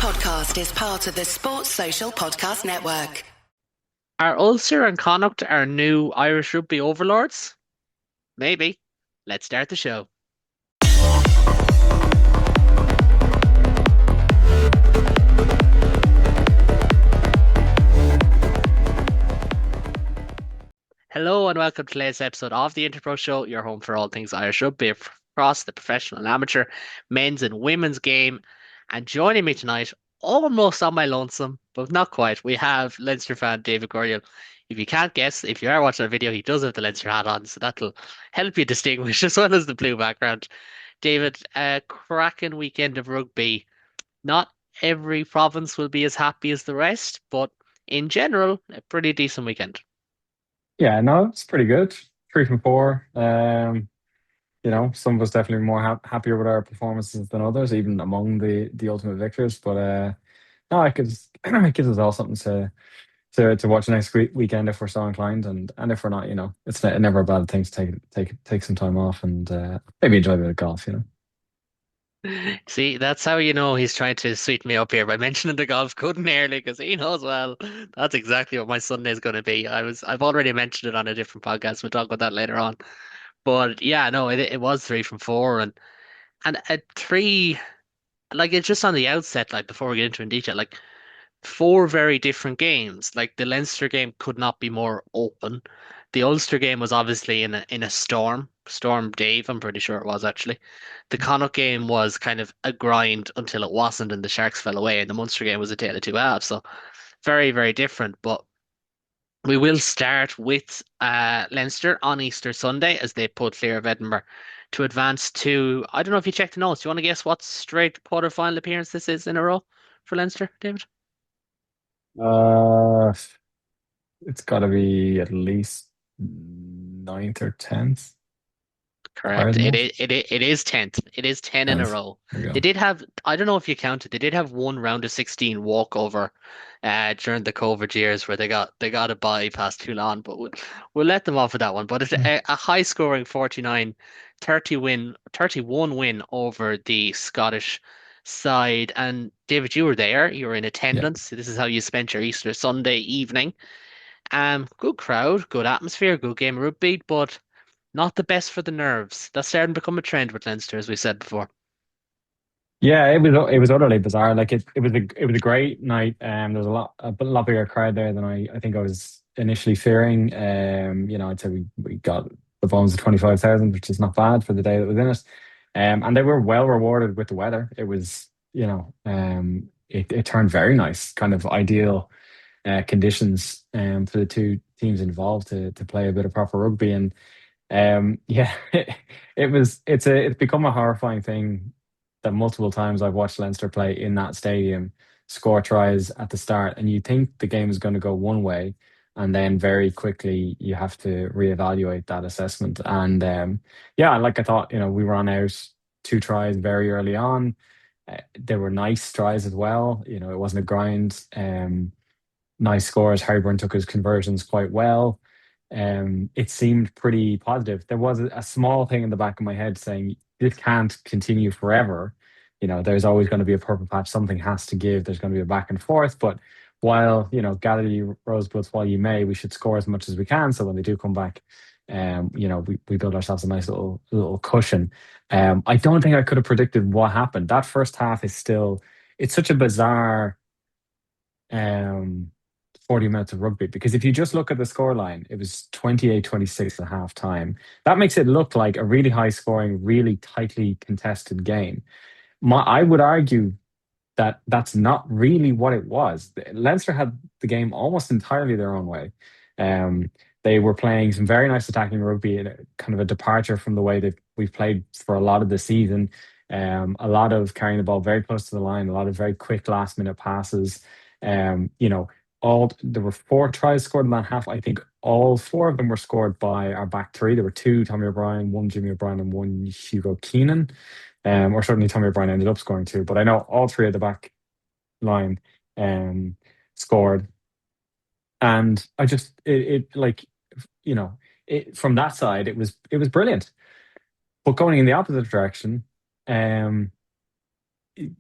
podcast is part of the Sports Social Podcast Network. Are Ulster and Connacht our new Irish rugby overlords? Maybe. Let's start the show. Hello and welcome to today's episode of the Interpro Show, your home for all things Irish rugby across the professional and amateur, men's and women's game. And joining me tonight, almost on my lonesome, but not quite, we have Leinster fan David Gurriel. If you can't guess, if you are watching a video, he does have the Leinster hat on, so that'll help you distinguish as well as the blue background. David, a cracking weekend of rugby. Not every province will be as happy as the rest, but in general, a pretty decent weekend. Yeah, no, it's pretty good. 3 from 4. Some of us definitely more happier with our performances than others, even among the ultimate victors. But no, it gives it gives us all something to watch next weekend if we're so inclined, and if we're not, it's never a bad thing to take some time off and maybe enjoy a bit of golf. See, that's how you know he's trying to sweeten me up here by mentioning the golf good and early because he knows well that's exactly what my Sunday is going to be. I've already mentioned it on a different podcast. We'll talk about that later on. But yeah, no, it was 3 from 4 and at three, like it's just on the outset, like before we get into it in detail, like four very different games. Like the Leinster game could not be more open. The Ulster game was obviously in a storm Dave, I'm pretty sure it was actually. The Connacht game was kind of a grind until it wasn't, and the Sharks fell away. And the Munster game was a tale of two halves, so very very different. But we will start with Leinster on Easter Sunday as they pulled clear of Edinburgh to advance to. I don't know if you checked the notes. Do you want to guess what straight quarter-final appearance this is in a row for Leinster, David? Uh, it's got to be at least ninth or 10th. Correct. It Cardinals. is it is 10th. It is 10 in a 10th. row. There we They go. did have, I don't know if you counted, they did have one round of 16 walkover during the COVID years where they got a bye past Toulon, but we'll let them off with that one. But it's Mm. a high scoring 31 win over the Scottish side. And David, you were there, you were in Yeah. attendance. This is how you spent your Easter Sunday evening. Good crowd, good atmosphere, good game of rugby, but not the best for the nerves. That's starting to become a trend with Leinster, as we said before. Yeah, it was utterly bizarre. Like it was a great night. There was a lot bigger crowd there than I think I was initially fearing. I'd say we got the bones of 25,000, which is not bad for the day that was in it. And they were well rewarded with the weather. It was, it turned very nice, kind of ideal conditions for the two teams involved to play a bit of proper rugby. And yeah, it's become a horrifying thing that multiple times I've watched Leinster play in that stadium, score tries at the start, and you think the game is going to go one way, and then very quickly you have to reevaluate that assessment. And yeah, like I thought, we were on out 2 tries very early on. They were nice tries as well. It wasn't a grind. Nice scores. Harryburn took his conversions quite well. It seemed pretty positive. There was a small thing in the back of my head saying this can't continue forever. There's always going to be a purple patch. Something has to give. There's going to be a back and forth. But while, gather your rosebuds while you may, we should score as much as we can. So when they do come back, we build ourselves a nice little cushion. I don't think I could have predicted what happened. That first half is still, it's such a bizarre um 40 minutes of rugby, because if you just look at the scoreline, it was 28-26 at half time. That makes it look like a really high scoring, really tightly contested game. I would argue that that's not really what it was. Leinster had the game almost entirely their own way. They were playing some very nice attacking rugby, and kind of a departure from the way that we've played for a lot of the season. A lot of carrying the ball very close to the line, a lot of very quick last minute passes. Um, you know, all there were 4 tries scored in that half. I think all 4 of them were scored by our back three. There were 2 Tommy O'Brien, 1 Jimmy O'Brien, and 1 Hugo Keenan. Or certainly Tommy O'Brien ended up scoring 2, but I know all 3 of the back line scored. And I just it like you know from that side it was brilliant. But going in the opposite direction, um,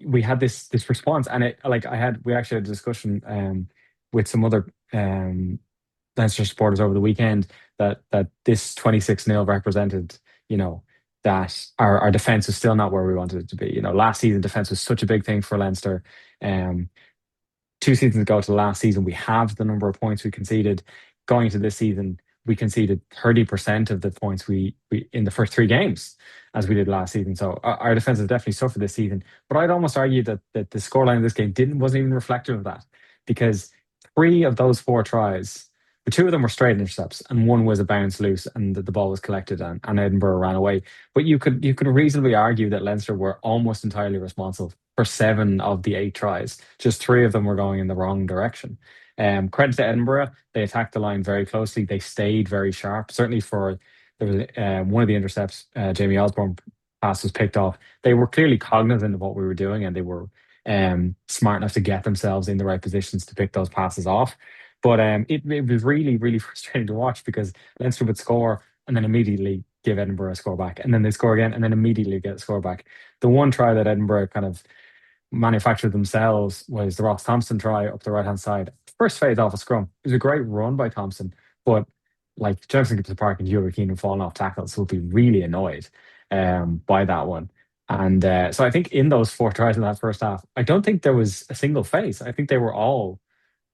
we had this response, and it like we actually had a discussion with some other Leinster supporters over the weekend that this 26-0 represented, you know, that our defense was still not where we wanted it to be. Last season defense was such a big thing for Leinster. Um, 2 seasons ago to the last season, we have the number of points we conceded. Going into this season, we conceded 30% of the points we in the first 3 games as we did last season. So our defense has definitely suffered this season. But I'd almost argue that the scoreline of this game didn't wasn't even reflective of that, because 3 of those 4 tries, the 2 of them were straight intercepts, and one was a bounce loose, and the ball was collected, and Edinburgh ran away. But you could reasonably argue that Leinster were almost entirely responsible for 7 of the 8 tries. Just 3 of them were going in the wrong direction. Credit to Edinburgh, they attacked the line very closely. They stayed very sharp. Certainly for there was one of the intercepts, Jamie Osborne pass was picked off. They were clearly cognizant of what we were doing, and they were smart enough to get themselves in the right positions to pick those passes off. But it was really, really frustrating to watch, because Leinster would score and then immediately give Edinburgh a score back, and then they score again and then immediately get a score back. The one try that Edinburgh kind of manufactured themselves was the Ross Thompson try up the right hand side. First phase off a scrum. It was a great run by Thompson, but like Jefferson Gibbs Park and Hugh Keenan falling off tackles will be really annoyed by that one. And so I think in those 4 tries in that first half, I don't think there was a single phase. I think they were all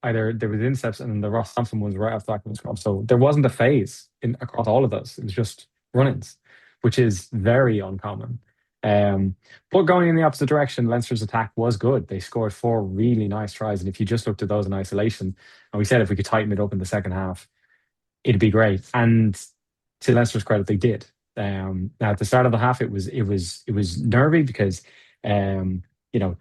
either there was intercepts, and the Ross Thompson was right off the back of the scrum. So there wasn't a phase in across all of those. It was just run-ins, which is very uncommon. Um, but going in the opposite direction, Leinster's attack was good. They scored 4 really nice tries, and if you just looked at those in isolation, and we said if we could tighten it up in the second half, it'd be great. And to Leicester's credit, they did. Now at the start of the half, it was nervy, because um, you know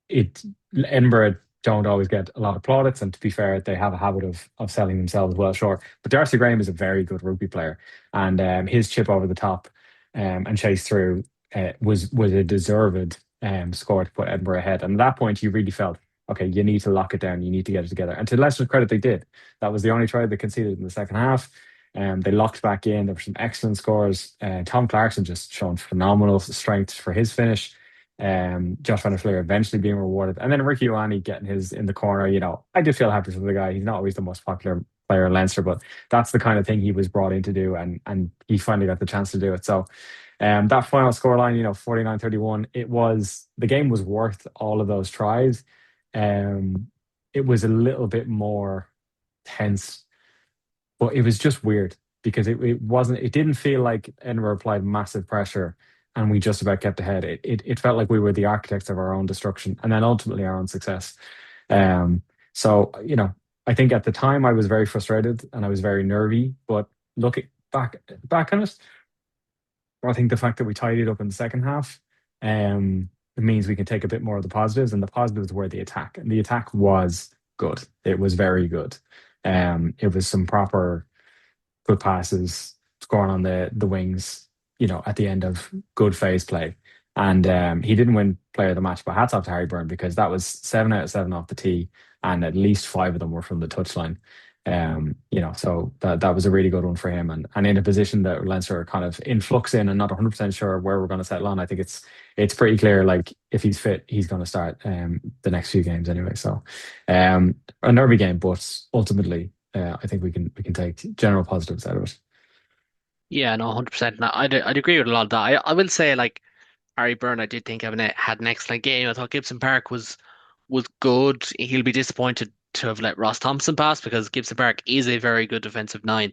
it Edinburgh don't always get a lot of plaudits, and to be fair, they have a habit of selling themselves well short. But Darcy Graham is a very good rugby player, and his chip over the top and chase through was a deserved score to put Edinburgh ahead. And at that point, you really felt, okay, you need to lock it down, you need to get it together. And to Leicester's credit, they did. That was the only try they conceded in the second half. They locked back in. There were some excellent scores. Tom Clarkson just showing phenomenal strength for his finish. Josh Van der Fleer eventually being rewarded, and then Ricky Ioane getting his in the corner. I did feel happy for the guy. He's not always the most popular player in Leinster, but that's the kind of thing he was brought in to do, and he finally got the chance to do it. So, that final scoreline, 49-31, the game was worth all of those tries. Um, it was a little bit more tense, but it was just weird, because it didn't feel like Edinburgh applied massive pressure and we just about kept ahead. It felt like we were the architects of our own destruction, and then ultimately our own success. Um, so, I think at the time I was very frustrated and I was very nervy, but looking back on it, I think the fact that we tidied up in the second half, it means we can take a bit more of the positives, and the positives were the attack, and the attack was good. It was very good. It was some proper good passes, scoring on the wings, at the end of good phase play. And he didn't win player of the match, but hats off to Harry Byrne, because that was 7 out of 7 off the tee, and at least 5 of them were from the touchline. So that was a really good one for him, and in a position that Leinster are kind of in flux in and not 100% sure where we're going to settle on. I think it's pretty clear, like, if he's fit, he's going to start the next few games anyway. So a nervy game, but ultimately I think we can take general positives out of it. Yeah, no, 100%. No, I'd agree with a lot of that. I will say, like, Harry Byrne, I did think had an excellent game. I thought Gibson Park was good. He'll be disappointed to have let Ross Thompson pass, because Gibson Park is a very good defensive nine.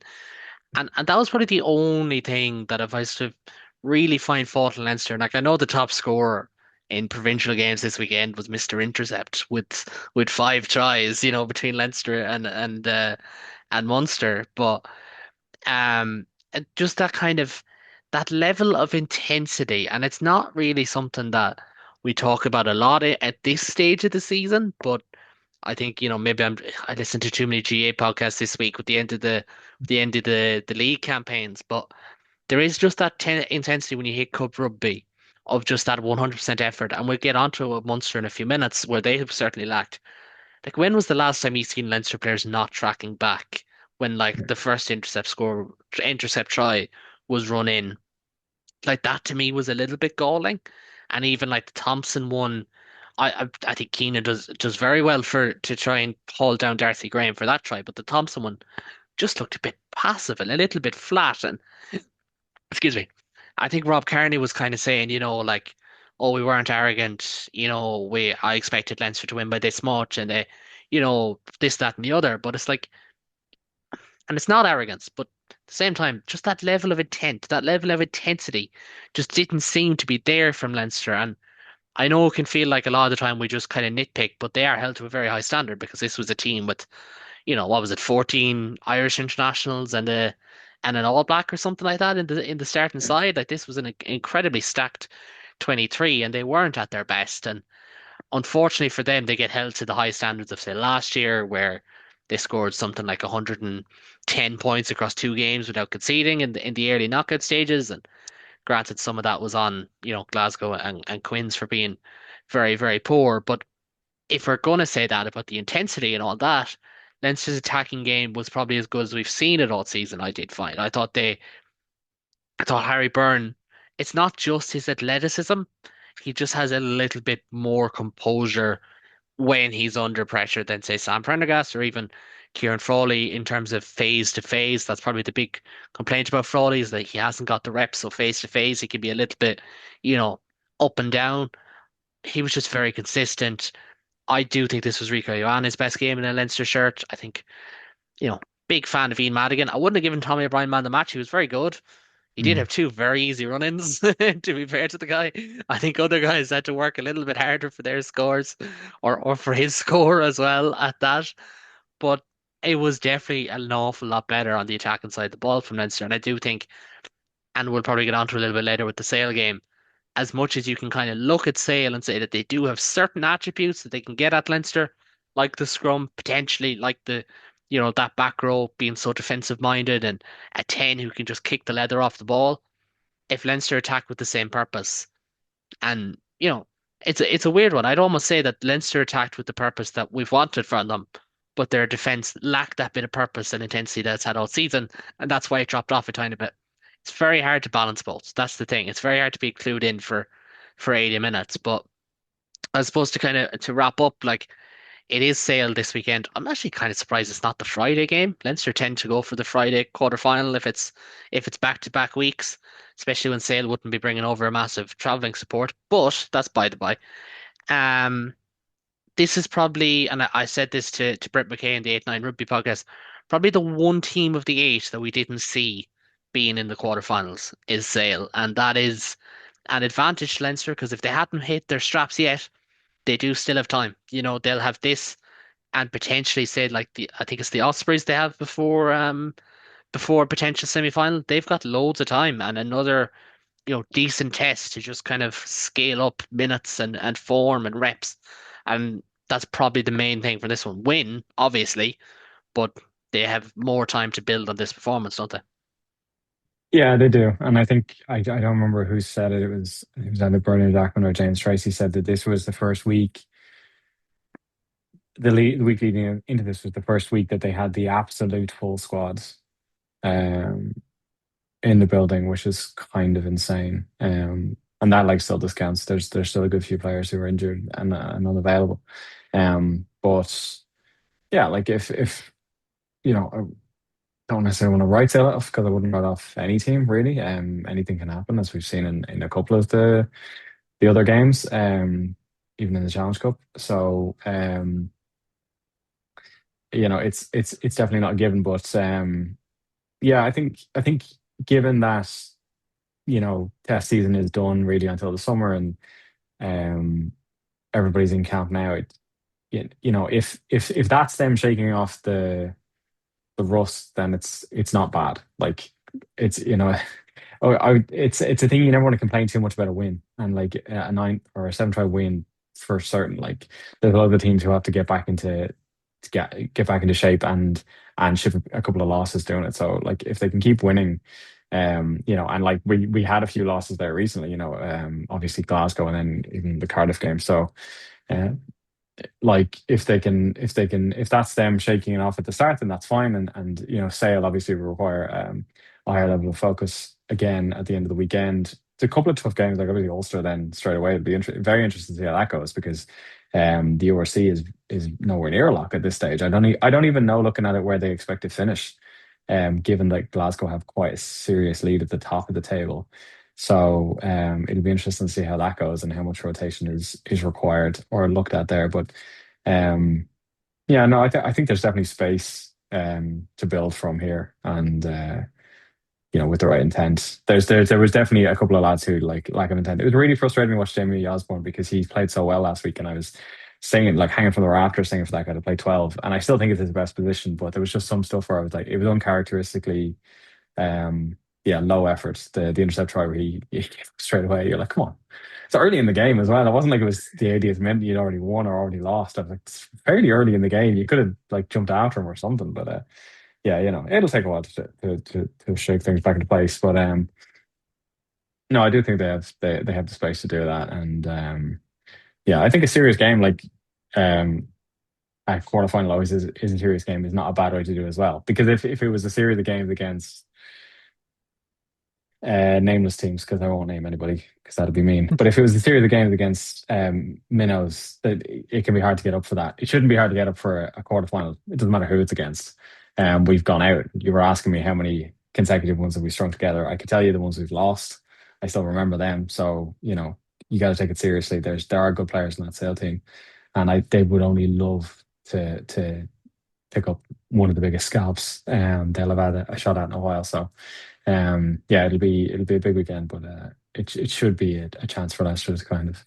And that was probably the only thing that, if I sort of really find fault in Leinster, and like, I know the top scorer in provincial games this weekend was Mr. Intercept with 5 tries, between Leinster and Munster. But and just that level of intensity, and it's not really something that we talk about a lot at this stage of the season. But I think, maybe I listened to too many GA podcasts this week with the league campaigns. But there is just that intensity when you hit cup rugby, of just that 100% effort. And we'll get onto a Munster in a few minutes, where they have certainly lacked. Like, when was the last time you've seen Leinster players not tracking back when, like, the first intercept try was run in? Like, that to me was a little bit galling. and even like the Thompson one, I think Keenan does very well to try and hold down Darcy Graham for that try, but the Thompson one just looked a bit passive and a little bit flat. And excuse me, I think Rob Kearney was kind of saying, like, oh, we weren't arrogant, I expected Leinster to win by this much, and they, this, that, and the other. But it's like, and it's not arrogance, but at the same time, just that level of intent, that level of intensity, just didn't seem to be there from Leinster. And I know it can feel like a lot of the time we just kind of nitpick, but they are held to a very high standard because this was a team with, what was it, 14 Irish internationals and an All Black or something like that in the starting side. Like this was an incredibly stacked 23, and they weren't at their best. And unfortunately for them, they get held to the high standards of say last year, where they scored something like 110 points across 2 games without conceding in the early knockout stages. And granted, some of that was on Glasgow and Quins for being very very poor. But if we're going to say that about the intensity and all that, Leinster's attacking game was probably as good as we've seen it all season. I did find. I thought Harry Byrne. It's not just his athleticism; he just has a little bit more composure when he's under pressure than say Sam Prendergast or even Kieran Frawley in terms of phase to phase. That's probably the big complaint about Frawley is that he hasn't got the reps. So phase to phase, he can be a little bit, you know, up and down. He was just very consistent. I do think this was Rico Ioane's best game in a Leinster shirt. I think, you know, big fan of Ian Madigan. I wouldn't have given Tommy O'Brien man the match. He was very good. He did Mm. have 2 very easy run-ins, to be fair to the guy. I think other guys had to work a little bit harder for their scores or for his score as well at that. But it was definitely an awful lot better on the attacking side of the ball from Leinster. And I do think, and we'll probably get on to a little bit later with the Sale game, as much as you can kind of look at Sale and say that they do have certain attributes that they can get at Leinster, like the scrum, potentially, like that back row being so defensive minded and a 10 who can just kick the leather off the ball. If Leinster attack with the same purpose, and it's a weird one. I'd almost say that Leinster attacked with the purpose that we've wanted from them, but their defense lacked that bit of purpose and intensity that's had all season, and that's why it dropped off a tiny bit. It's very hard to balance both. That's the thing. It's very hard to be clued in for 80 minutes. But I suppose to kind of to wrap up, like it is Sale this weekend. I'm actually kind of surprised it's not the Friday game. Leinster tend to go for the Friday quarter final if it's back to back weeks, especially when Sale wouldn't be bringing over a massive travelling support. But that's by the by. Um, this is probably, and I said this to Brett McKay in the 8-9 Rugby podcast, probably the one team of the 8 that we didn't see being in the quarterfinals is Sale, and that is an advantage to Leinster because if they hadn't hit their straps yet, they do still have time. They'll have this and potentially say like I think it's the Ospreys they have before a potential semi-final. They've got loads of time and another decent test to just kind of scale up minutes and form and reps. And that's probably the main thing for this one. Win, obviously, but they have more time to build on this performance, don't they? Yeah, they do. And I think I don't remember who said it. It was either Bernard Ackman or James Tracy said that this was the first week. The week leading into this was the first week that they had the absolute full squads um, in the building, which is kind of insane. And that like still discounts. There's still a good few players who are injured and unavailable. But yeah, like if I don't necessarily want to write it off because I wouldn't write off any team really. Anything can happen as we've seen in a couple of the other games. Even in the Challenge Cup. So it's definitely not a given, but yeah, I think given that test season is done really until the summer and um, everybody's in camp now, if that's them shaking off the rust, then it's not bad. Like it's it's a thing you never want to complain too much about a win and like a 9 or a 7 try win for certain. Like there's a lot of teams who have to get back into to get back into shape and ship a couple of losses doing it. So like if they can keep winning, and like we had a few losses there recently, obviously Glasgow and then even the Cardiff game. So uh, like if that's them shaking it off at the start, then that's fine. And Sale obviously will require a higher level of focus again at the end of the weekend. a couple of tough games, like obviously Ulster then straight away. It'll be very interesting to see how that goes because the URC is nowhere near a lock at this stage. I don't even know looking at it where they expect to finish, given that Glasgow have quite a serious lead at the top of the table. So it'll be interesting to see how that goes and how much rotation is required or looked at there. But um, yeah, no, I think there's definitely space to build from here, and with the right intent. There was definitely a couple of lads who like lack of intent. It was really frustrating to watch Jamie Osborne because he played so well last week, and I was singing like hanging from the rafters, singing for that guy to play 12. And I still think it's his best position, but there was just some stuff where I was like, it was uncharacteristically, um, yeah, low effort. The intercept try where he gave up straight away. You're like, come on. It's early in the game as well. It wasn't like it was the 80th minute you'd already won or already lost. I was like, it's fairly early in the game. You could have like jumped after him or something, but yeah, it'll take a while to shake things back into place. But no, I do think they have the space to do that, and yeah, I think a serious game like um a quarterfinal always is a serious game is not a bad way to do it as well. Because if it was a series of games against nameless teams, because I won't name anybody because that'd be mean. But if it was a series of games against minnows, that it can be hard to get up for that. It shouldn't be hard to get up for a quarterfinal. It doesn't matter who it's against. We've gone out. You were asking me how many consecutive ones have we strung together. I could tell you the ones we've lost. I still remember them. So you got to take it seriously. There are good players in that sale team, and they would only love to pick up one of the biggest scalps they'll have had a shot at in a while. So yeah, it'll be a big weekend, but it should be a chance for Leicester to kind of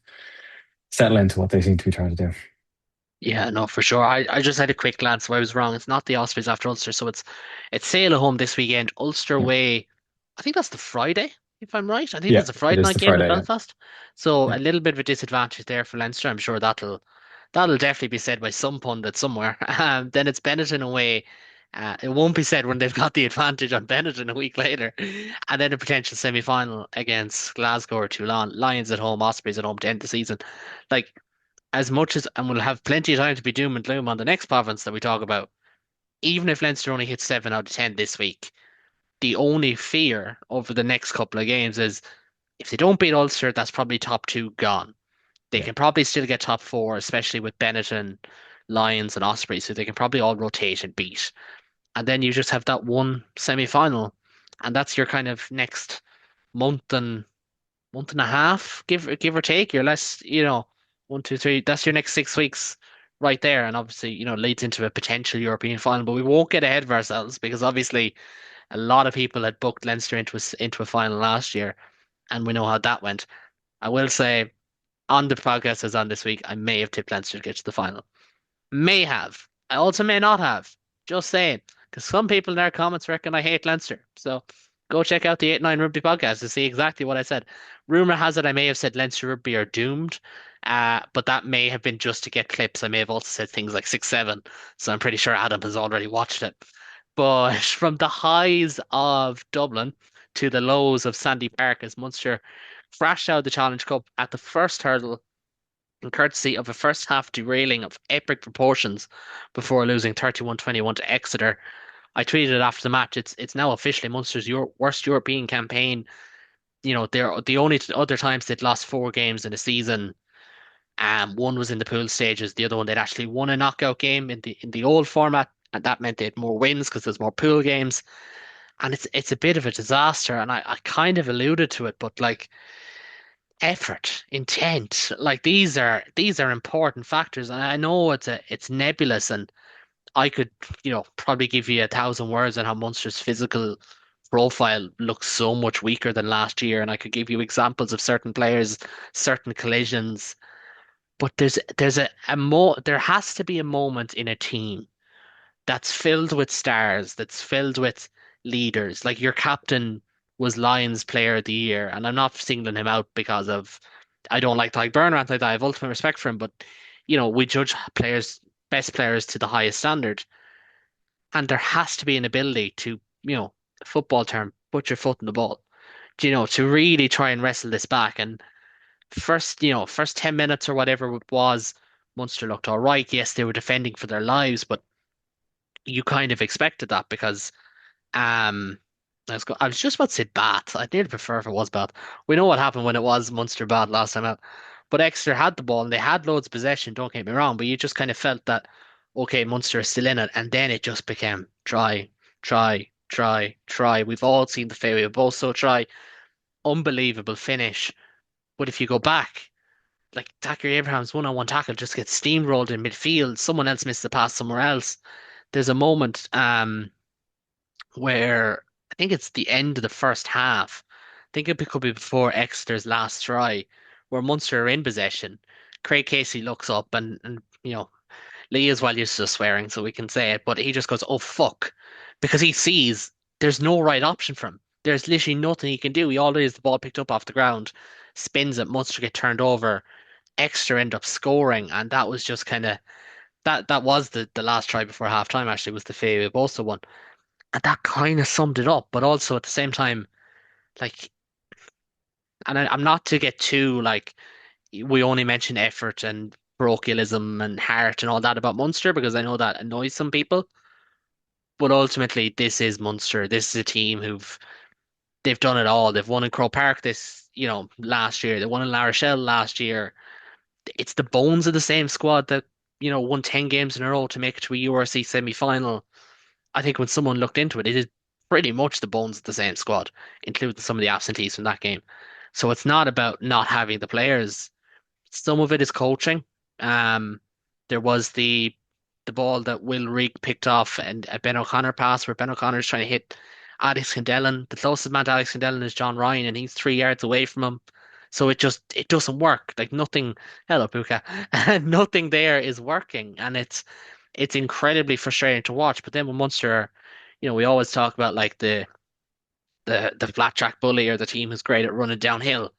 settle into what they seem to be trying to do. Yeah, no, for sure. I just had a quick glance, so I was wrong. It's not the Ospreys after Ulster, so it's Sale at home this weekend. Ulster Yeah, away. I think that's the Friday, if I'm right. I think yeah, that's a it Friday is night the game in Friday. Yeah, Belfast. So yeah, a little bit of a disadvantage there for Leinster. I'm sure that'll definitely be said by some pundit somewhere. Then it's Benetton away. It won't be said when they've got the advantage on Benetton a week later. And then a potential semi-final against Glasgow or Toulon. Lions at home, Ospreys at home to end the season. Like as much as, and we'll have plenty of time to be doom and gloom on the next province that we talk about, even if Leinster only hits 7 out of 10 this week, the only fear over the next couple of games is if they don't beat Ulster, that's probably top two gone. They yeah, can probably still get top four, especially with Benetton, Lions, and Ospreys, so they can probably all rotate and beat. And then you just have that one semi final, and that's your kind of next month and month and a half, give or take. You're less, 1, 2, 3. That's your next 6 weeks right there, and obviously, leads into a potential European final. But we won't get ahead of ourselves because obviously a lot of people had booked Leinster into a final last year, and we know how that went. I will say on the podcast as on this week, I may have tipped Leinster to get to the final. May have. I also may not have. Just saying. Because some people in their comments reckon I hate Leinster. So go check out the 8 9 Rugby podcast to see exactly what I said. Rumor has it I may have said Leinster Rugby are doomed. But that may have been just to get clips. I may have also said things like 6 7. So I'm pretty sure Adam has already watched it. But from the highs of Dublin to the lows of Sandy Park as Munster crashed out of the Challenge Cup at the first hurdle and courtesy of a first half derailing of epic proportions before losing 31-21 to Exeter. I tweeted after the match, it's now officially Munster's worst European campaign. They're the only other times they'd lost 4 games in a season. One was in the pool stages, the other one they'd actually won a knockout game in the old format, and that meant they had more wins because there's more pool games. And it's a bit of a disaster, and I kind of alluded to it, but like effort, intent, like these are important factors. And I know it's nebulous, and I could, probably give you 1,000 words on how Munster's physical profile looks so much weaker than last year, and I could give you examples of certain players, certain collisions. But there has to be a moment in a team that's filled with stars, that's filled with leaders. Like your captain was Lions Player of the Year, and I'm not singling him out because of I don't like Tyke Burner or anything like that. I have ultimate respect for him, but we judge players, best players to the highest standard, and there has to be an ability to, football term, put your foot in the ball. To really try and wrestle this back. And first 10 minutes or whatever it was, Munster looked all right. Yes, they were defending for their lives, but you kind of expected that because um Let's go. I was just about to say Bath. I'd nearly prefer if it was Bath. We know what happened when it was Munster bad last time out. But Exeter had the ball and they had loads of possession, don't get me wrong, but you just kind of felt that, okay, Munster is still in it. And then it just became try, try, try, try. We've all seen the failure. We've also try. Unbelievable finish. But if you go back, like Zachary Abraham's one-on-one tackle just gets steamrolled in midfield. Someone else missed the pass somewhere else. There's a moment, where I think it's the end of the first half. I think it could be before Exeter's last try, where Munster are in possession. Craig Casey looks up and Lee is well used to swearing, so we can say it, but he just goes, "Oh fuck," because he sees there's no right option for him. There's literally nothing he can do. He already has the ball picked up off the ground, spins it, Munster get turned over, Exeter end up scoring, and that was just kind of that was the last try before half time actually was the Fabio Bosa one. And that kind of summed it up, but also at the same time, like, and I'm not to get too like we only mention effort and parochialism and heart and all that about Munster because I know that annoys some people. But ultimately, this is Munster. This is a team they've done it all. They've won in Croke Park last year. They won in La Rochelle last year. It's the bones of the same squad that won 10 games in a row to make it to a URC semi-final. I think when someone looked into it, it is pretty much the bones of the same squad, including some of the absentees from that game. So it's not about not having the players. Some of it is coaching. Um, there was the ball that Will Reek picked off and a Ben O'Connor pass where Ben O'Connor is trying to hit Alex Candellin. The closest man to Alex Candellin is John Ryan, and he's 3 yards away from him. So it doesn't work. Like nothing. Hello, Puka. Nothing there is working, and it's incredibly frustrating to watch. But then when Munster, we always talk about like the flat track bully or the team who's great at running downhill.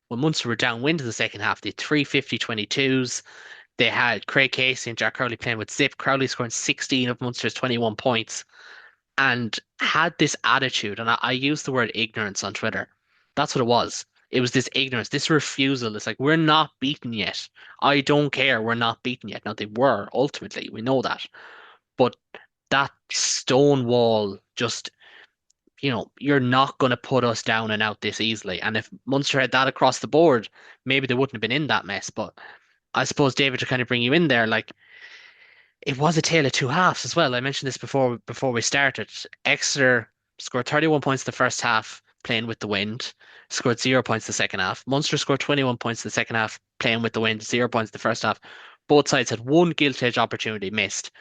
When Munster were downwind in the second half, they had 3 50-22s. They had Craig Casey and Jack Crowley playing with zip. Crowley scoring 16 of Munster's 21 points and had this attitude. And I used the word ignorance on Twitter. That's what it was. It was this ignorance, this refusal. It's like, we're not beaten yet. I don't care. We're not beaten yet. Now, they were ultimately. We know that. But that stone wall just, you're not going to put us down and out this easily. And if Munster had that across the board, maybe they wouldn't have been in that mess. But I suppose, David, to kind of bring you in there, like it was a tale of two halves as well. I mentioned this before we started. Exeter scored 31 points the first half playing with the wind, scored 0 points the second half. Munster scored 21 points the second half playing with the wind, 0 points the first half. Both sides had one gilt edge opportunity missed.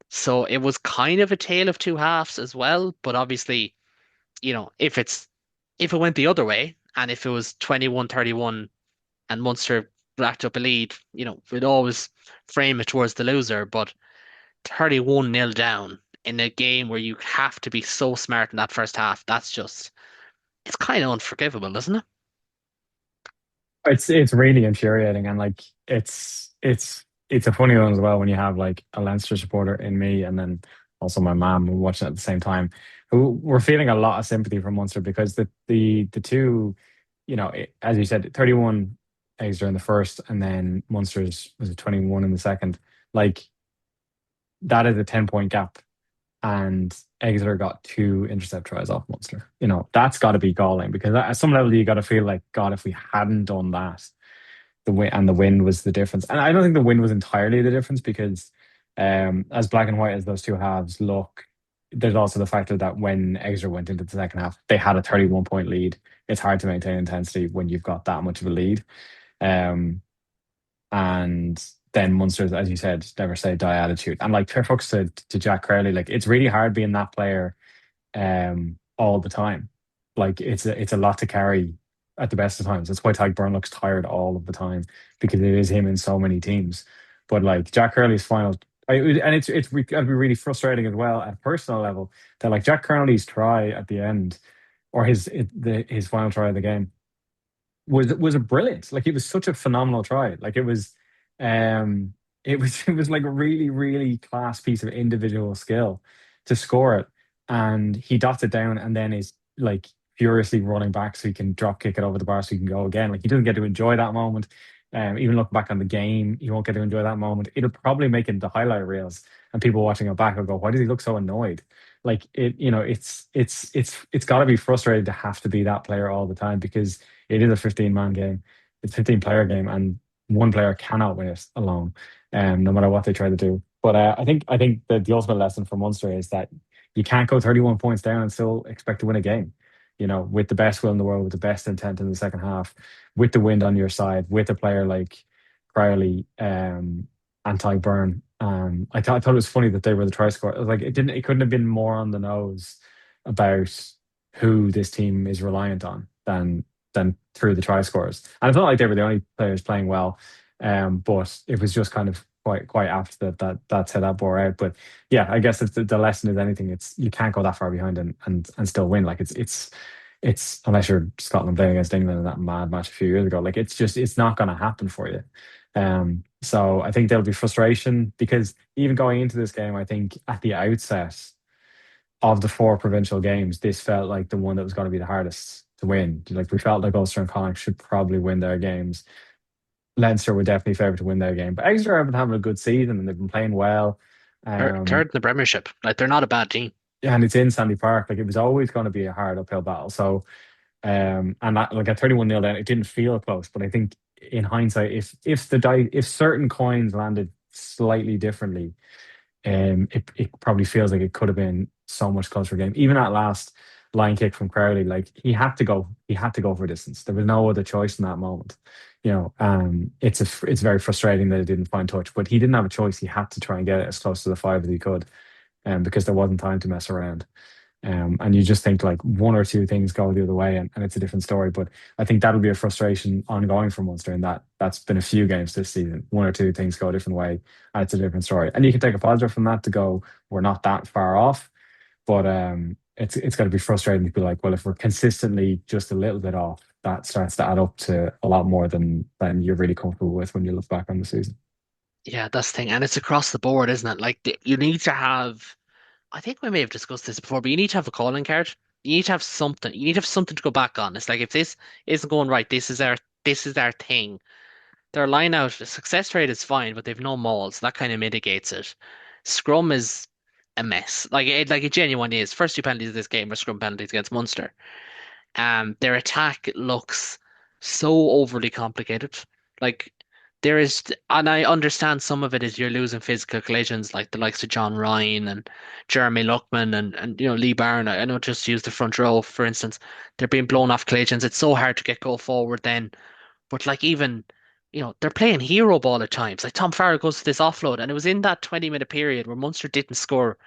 So it was kind of a tale of two halves as well. But obviously, if it went the other way and if it was 21-31 and Munster racked up a lead, we'd always frame it towards the loser. But 31-0 down in a game where you have to be so smart in that first half, it's kind of unforgivable, isn't it? It's really infuriating, and like it's a funny one as well when you have like a Leinster supporter in me, and then also my mom watching at the same time, who were feeling a lot of sympathy for Munster because the two, as you said, 31 Exeter in the first, and then Munster's was it 21 in the second. Like that is a 10-point gap, and Exeter got two intercept tries off Munster. That's got to be galling because at some level you got to feel like, God, if we hadn't done that, the wind was the difference. And I don't think the wind was entirely the difference because, as black and white as those two halves look, there's also the factor that when Exeter went into the second half, they had a 31-point lead. It's hard to maintain intensity when you've got that much of a lead. And then Munster's, as you said, never say die attitude. And like fair fucks to Jack Crowley, like it's really hard being that player all the time. Like it's a lot to carry at the best of times. That's why Tyke Byrne looks tired all of the time because it is him in so many teams. But like Jack Crowley's final, and it's gotta be really frustrating as well at a personal level that like Jack Crowley's try at the end or his final try of the game was a brilliant. Like it was such a phenomenal try. Like it was like a really really class piece of individual skill to score it, and he dots it down and then is like furiously running back so he can drop kick it over the bar so he can go again. Like he doesn't get to enjoy that moment. Even looking back on the game, he won't get to enjoy that moment. It'll probably make it into highlight reels, and people watching it back will go, "Why does he look so annoyed?" like it, it's got to be frustrating to have to be that player all the time because it is a 15-man game, it's a 15-player game, and one player cannot win it alone, no matter what they try to do. But I think that the ultimate lesson for Munster is that you can't go 31 points down and still expect to win a game. With the best will in the world, with the best intent in the second half, with the wind on your side, with a player like Crowley, anti-burn. I thought it was funny that they were the try scorer. It was like it couldn't have been more on the nose about who this team is reliant on than through the try scorers. And it's not like they were the only players playing well, but it was just kind of quite apt that's how that bore out. But yeah, I guess it's the lesson is anything. It's you can't go that far behind and still win. Like it's unless you're Scotland playing against England in that mad match a few years ago. Like it's not going to happen for you. So I think there'll be frustration because even going into this game, I think at the outset of the four provincial games, this felt like the one that was going to be the hardest to win. Like we felt like Ulster and Connacht should probably win their games. Leinster were definitely favourite to win their game, but Exeter have been having a good season and they've been playing well. Third Um, in the Premiership. Like they're not a bad team. and it's in Sandy Park. Like it was always going to be a hard uphill battle. So and that, like at 31-0 down, it didn't feel close. But I think in hindsight, if certain coins landed slightly differently, it probably feels like it could have been so much closer game. Even that last line kick from Crowley, like he had to go for distance. There was no other choice in that moment. It's very frustrating that it didn't find touch, but he didn't have a choice. He had to try and get it as close to the five as he could, because there wasn't time to mess around. And you just think like one or two things go the other way and it's a different story. But I think that'll be a frustration ongoing for Munster, and that's been a few games this season. One or two things go a different way and it's a different story. And you can take a positive from that to go, we're not that far off. But it's got to be frustrating to be like, well, if we're consistently just a little bit off, that starts to add up to a lot more than you're really comfortable with when you look back on the season. Yeah, that's the thing. And it's across the board, isn't it? Like you need to have I think we may have discussed this before, but you need to have a calling card. You need to have something. You need to have something to go back on. It's like if this isn't going right, this is our thing. Their line out success rate is fine, but they've no mauls. That kind of mitigates it. Scrum is a mess. Like it genuinely is. First two penalties of this game were scrum penalties against Munster. Their attack looks so overly complicated. Like there is, and I understand some of it is you're losing physical collisions, like the likes of John Ryan and Jeremy Luckman and Lee Barron. I know just use the front row for instance. They're being blown off collisions. It's so hard to get go forward then. But like even, they're playing hero ball at times. Like Tom Farrell goes to this offload, and it was in that 20-minute period where Munster didn't score.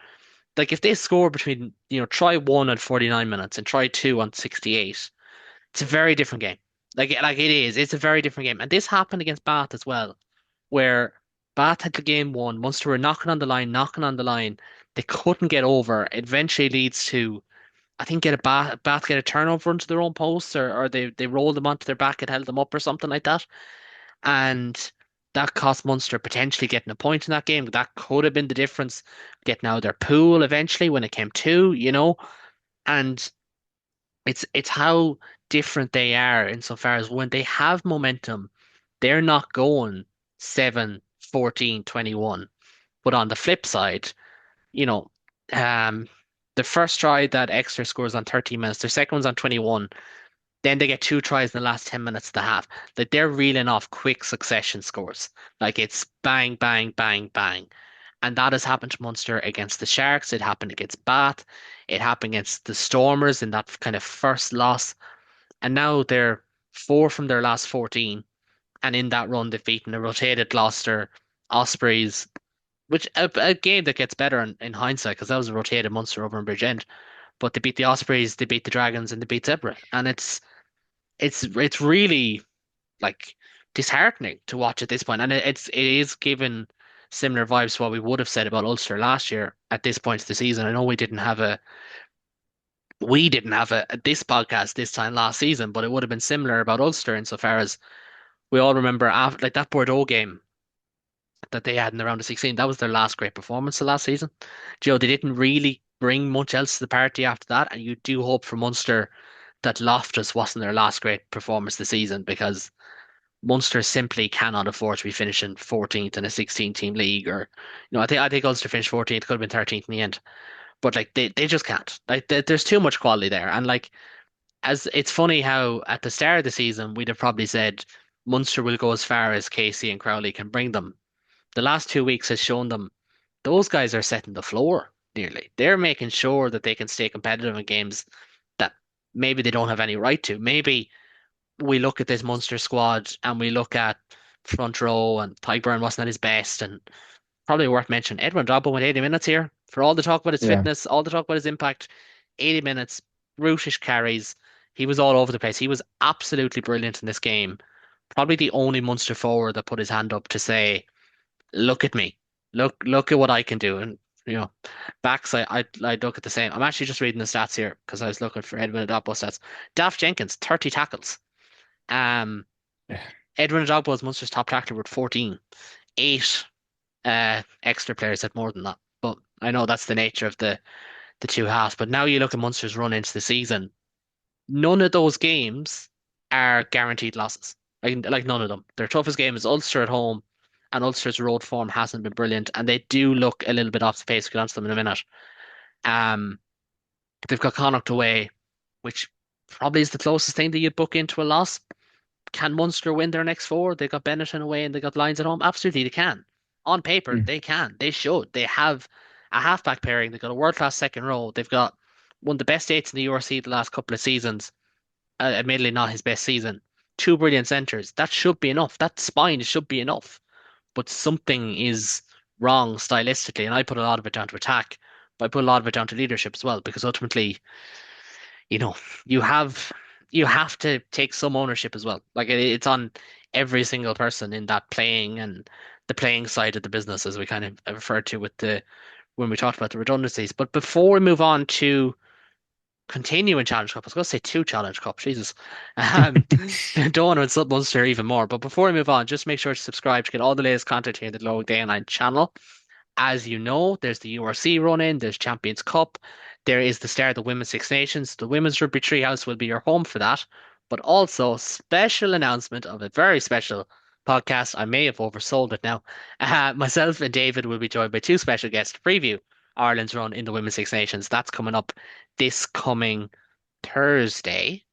Like if they score between, try one at 49 minutes and try two on 68, it's a very different game. Like it is. It's a very different game. And this happened against Bath as well, where Bath had the game won. Munster were knocking on the line, knocking on the line. They couldn't get over. It eventually leads to, I think, get a Bath get a turnover into their own post, or they rolled them onto their back and held them up or something like that. And that cost Munster potentially getting a point in that game. That could have been the difference, getting out of their pool eventually when it came to. And it's how different they are insofar as when they have momentum, they're not going 7, 14, 21. But on the flip side, you know, um, the first try that Exeter scores on 13 minutes, their second one's on 21. Then they get two tries in the last 10 minutes of the half. Like they're reeling off quick succession scores. Like it's bang, bang, bang, bang. And that has happened to Munster against the Sharks. It happened against Bath. It happened against the Stormers in that kind of first loss. And now they're four from their last 14. And in that run, they've beaten a rotated Gloucester, Ospreys, which a game that gets better in hindsight because that was a rotated Munster over in Bridgend. But they beat the Ospreys, they beat the Dragons, and they beat Zebre. And it's really like disheartening to watch at this point. And it is given similar vibes to what we would have said about Ulster last year at this point of the season. I know we didn't have a this podcast this time last season, but it would have been similar about Ulster insofar as we all remember after like that Bordeaux game that they had in the round of 16. That was their last great performance the last season. They didn't really bring much else to the party after that, and you do hope for Munster that Loftus wasn't their last great performance this season because Munster simply cannot afford to be finishing 14th in a 16-team league. Or I think Ulster finished 14th, could have been 13th in the end. but like they just can't. Like there's too much quality there, and like as it's funny how at the start of the season we'd have probably said Munster will go as far as Casey and Crowley can bring them. The last 2 weeks has shown them those guys are setting the floor nearly. They're making sure that they can stay competitive in games that maybe they don't have any right to. Maybe we look at this Munster squad and we look at front row and Tyburn wasn't at his best, and probably worth mentioning Edwin Dobbo went 80 minutes here for all the talk about his Yeah. fitness, all the talk about his impact. 80 minutes, brutish carries. He was all over the place. He was absolutely brilliant in this game. Probably the only Munster forward that put his hand up to say, "Look at me, look at what I can do." And you know, backs, I look at the same. I'm actually just reading the stats here because I was looking for Edwin Adogbo stats. Daft Jenkins, 30 tackles. Um, Yeah. Edwin Adogbo was Munster's top tackler with 14. Eight extra players had more than that. But I know that's the nature of the two halves. But now you look at Munster's run into the season, none of those games are guaranteed losses. Like none of them. Their toughest game is Ulster at home, and Ulster's road form hasn't been brilliant, and they do look a little bit off the pace. We'll get onto them in a minute. Um, they've got Connacht away, which probably is the closest thing that you'd book into a loss. Can Munster win their next four? They got Benetton away and they got Lions at home. Absolutely, they can. On paper, Mm. they can. They should. They have a halfback pairing. They've got a world-class second row. They've got one of the best eights in the URC the last couple of seasons. Admittedly, not his best season. Two brilliant centres. That should be enough. That spine should be enough. But something is wrong stylistically, and I put a lot of it down to attack, but I put a lot of it down to leadership as well, because ultimately, you know, you have you have to take some ownership as well. Like it's on every single person in that playing and the playing side of the business, as we kind of referred to with the when we talked about the redundancies. But before we move on to continuing Challenge Cup, I was going to say two Challenge Cup, Jesus. Don't want to insult Munster even more. But before we move on, just make sure to subscribe to get all the latest content here in the Low Day and Line channel. As you know, there's the URC run-in, there's Champions Cup, there is the start of the Women's Six Nations. The Women's Rugby Treehouse will be your home for that, but also special announcement of a very special podcast. I may have oversold it now. Myself and David will be joined by two special guests to preview Ireland's run in the Women's Six Nations. That's coming up this coming Thursday.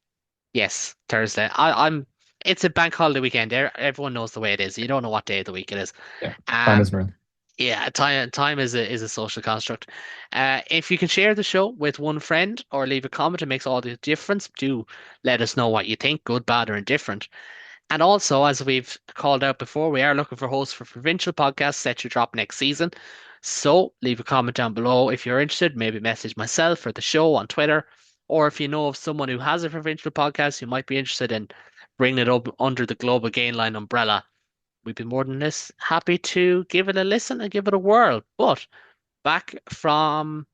Yes, Thursday. I'm. It's a bank holiday weekend. Everyone knows the way it is. You don't know what day of the week it is. Yeah. Time is Um, running. yeah, time is a social construct. If you can share the show with one friend or leave a comment, it makes all the difference. Do let us know what you think, good, bad, or indifferent. And also, as we've called out before, we are looking for hosts for provincial podcasts set to drop next season. So leave a comment down below if you're interested. Maybe message myself or the show on Twitter, or if you know of someone who has a provincial podcast who might be interested in bringing it up under the Global Gainline umbrella, we'd be more than this happy to give it a listen and give it a whirl. But back from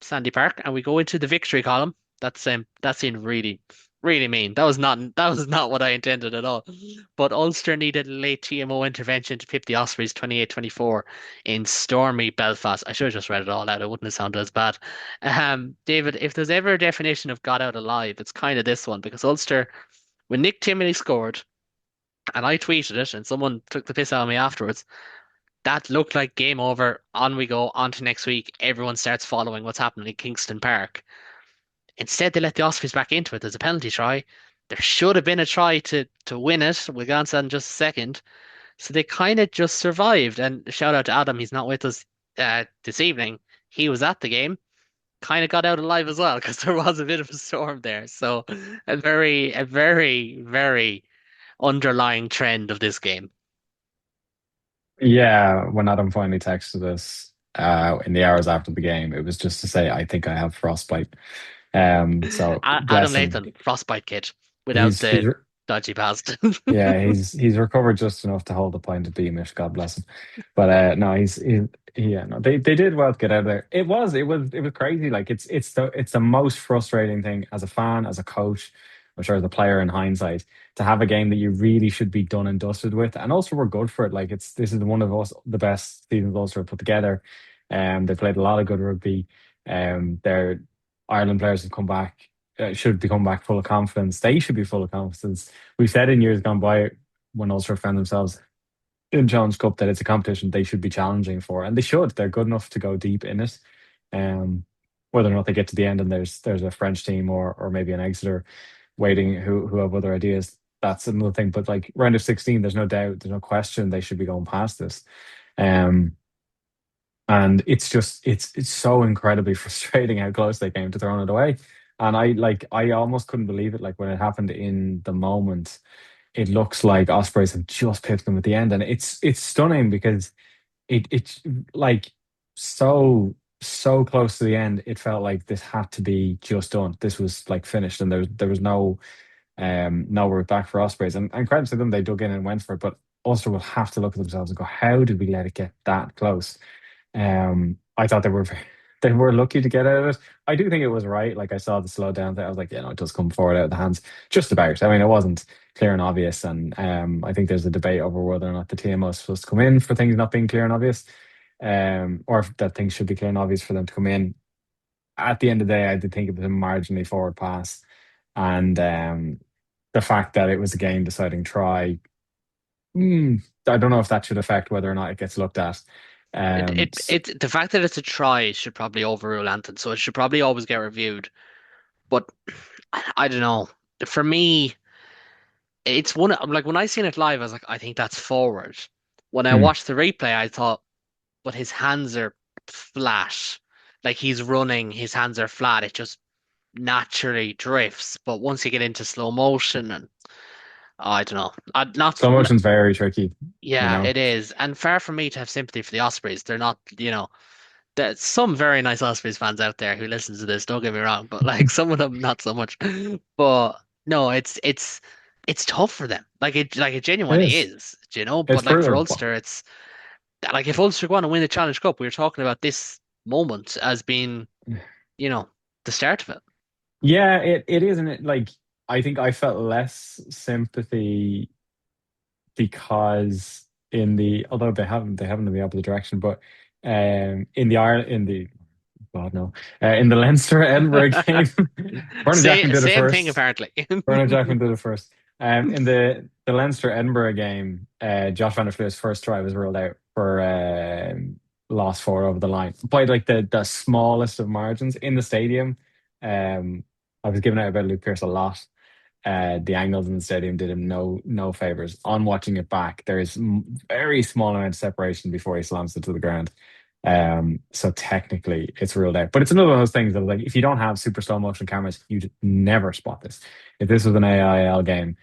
Sandy Park, and we go into the victory column. That seemed really mean. That was not what I intended at all. But Ulster needed a late TMO intervention to pip the Ospreys 28-24 in stormy Belfast. I should have just read it all out. It wouldn't have sounded as bad. David, if there's ever a definition of got out alive, it's kind of this one, because Ulster, when Nick Timoney scored, and I tweeted it, and someone took the piss out of me afterwards. That looked like game over. On we go, on to next week. Everyone starts following what's happening in Kingston Park. Instead, they let the Ospreys back into it. There's a penalty try. There should have been a try to win it. We'll get on to that in just a second. So they kind of just survived. And shout out to Adam, he's not with us this evening. He was at the game. Kind of got out alive as well because there was a bit of a storm there. So a very underlying trend of this game. Yeah, when Adam finally texted us in the hours after the game, it was just to say, I think I have frostbite. So Adam bless him. Lathan, frostbite kid, without He's the he's dodgy past. Yeah, he's recovered just enough to hold a pint of Beamish, God bless him. But no, yeah, no, they did well to get out of there. It was crazy. Like it's the most frustrating thing as a fan, as a coach, I'm sure as a player in hindsight, to have a game that you really should be done and dusted with. And also we're good for it. Like this is one of us the best seasons Ulster have put together. They played a lot of good rugby. Their Ireland players have come back. Should be come back full of confidence. They should be full of confidence. We've said in years gone by when Ulster found themselves in Challenge Cup that it's a competition they should be challenging for, and they should. They're good enough to go deep in it. Um, whether or not they get to the end and there's a French team or maybe an Exeter waiting who have other ideas. That's another thing. But like round of 16, there's no doubt, there's no question they should be going past this. Um, and it's just it's so incredibly frustrating how close they came to throwing it away. And I almost couldn't believe it. Like when it happened in the moment, it looks like Ospreys have just pipped them at the end, and it's stunning because it's like so close to the end. It felt like this had to be just done. This was like finished, and there was no route back for Ospreys. And credit to them, they dug in and went for it. But Ulster will have to look at themselves and go, how did we let it get that close? I thought they were lucky to get out of it. I do think it was right. Like I saw the slow down thing. I was like, it does come forward out of the hands. Just about. I mean, it wasn't clear and obvious. And I think there's a debate over whether or not the TMO is supposed to come in for things not being clear and obvious, or if that things should be clear and obvious for them to come in. At the end of the day, I did think it was a marginally forward pass, and the fact that it was a game deciding try. I don't know if that should affect whether or not it gets looked at. The fact that it's a try should probably overrule anything, so it should probably always get reviewed. But I don't know. For me, it's one like when I seen it live, I was like, I think that's forward. When I Mm. watched the replay, I thought, but his hands are flat. Like he's running, his hands are flat. It just naturally drifts. But once you get into slow motion and I don't know. I not Slow motion's very tricky, you Yeah, know. it is. And far from me to have sympathy for the Ospreys. They're not, there's some very nice Ospreys fans out there who listen to this, don't get me wrong, but like some of them not so much. But no, it's tough for them. Like it It genuinely is. is, It's but like for brutal. Ulster, it's like if Ulster go on and win the Challenge Cup, we were talking about this moment as being, you know, the start of it. Yeah, it isn't it like I think I felt less sympathy because in the although they haven't in the opposite direction, but in the Ireland in the God no in the Leinster Edinburgh game, Bernard Jackman did it Same thing first. apparently. Bernard Jackman did it first. In the Leinster Edinburgh game, Josh Van der Fleur's first try was ruled out for loss four over the line by like the smallest of margins in the stadium. I was giving out about Luke Pearce a lot. The angles in the stadium did him no favors. On watching it back, there is very small amount of separation before he slams it to the ground. So technically it's ruled out. But it's another one of those things that like if you don't have super slow motion cameras, you'd never spot this. If this was an AIL game,